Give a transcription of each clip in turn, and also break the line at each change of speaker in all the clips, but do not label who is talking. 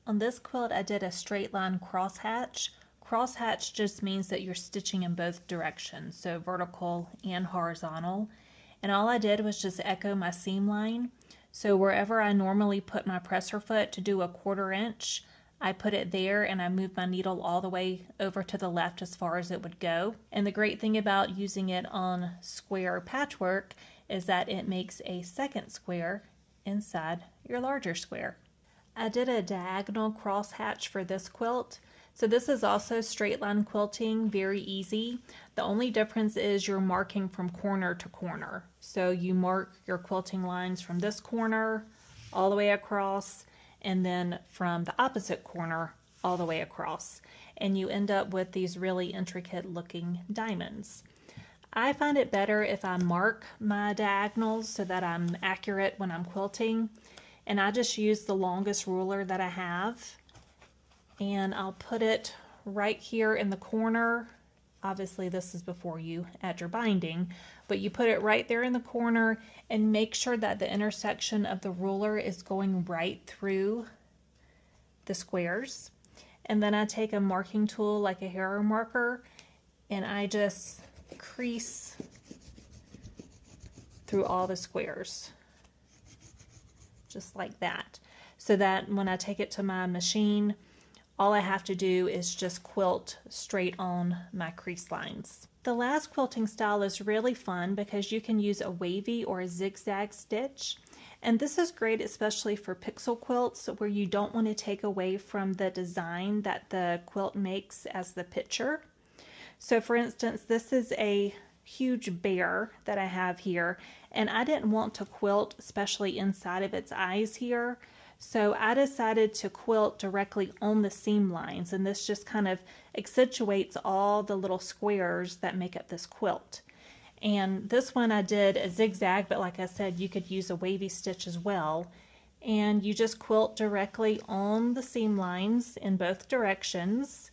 On this quilt, I did a straight line crosshatch. Crosshatch just means that you're stitching in both directions, so vertical and horizontal. And all I did was just echo my seam line. So wherever I normally put my presser foot to do a 1/4 inch, I put it there and I moved my needle all the way over to the left as far as it would go. And the great thing about using it on square patchwork is that it makes a second square inside your larger square. I did a diagonal crosshatch for this quilt. So this is also straight line quilting, very easy. The only difference is you're marking from corner to corner. So you mark your quilting lines from this corner all the way across, and then from the opposite corner all the way across. And you end up with these really intricate looking diamonds. I find it better if I mark my diagonals so that I'm accurate when I'm quilting. And I just use the longest ruler that I have, and I'll put it right here in the corner. Obviously this is before you add your binding, but you put it right there in the corner and make sure that the intersection of the ruler is going right through the squares. And then I take a marking tool like a hair marker and I just crease through all the squares, just like that, so that when I take it to my machine, all I have to do is just quilt straight on my crease lines. The last quilting style is really fun because you can use a wavy or a zigzag stitch. And this is great especially for pixel quilts where you don't want to take away from the design that the quilt makes as the picture. So for instance, this is a huge bear that I have here, and I didn't want to quilt especially inside of its eyes here, so I decided to quilt directly on the seam lines, and this just kind of accentuates all the little squares that make up this quilt. And this one I did a zigzag, but like I said, you could use a wavy stitch as well, and you just quilt directly on the seam lines in both directions.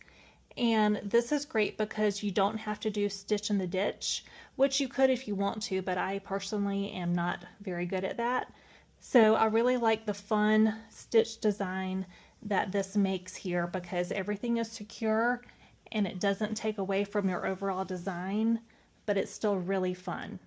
And this is great because you don't have to do stitch in the ditch, which you could if you want to, but I personally am not very good at that. So I really like the fun stitch design that this makes here because everything is secure and it doesn't take away from your overall design, but it's still really fun.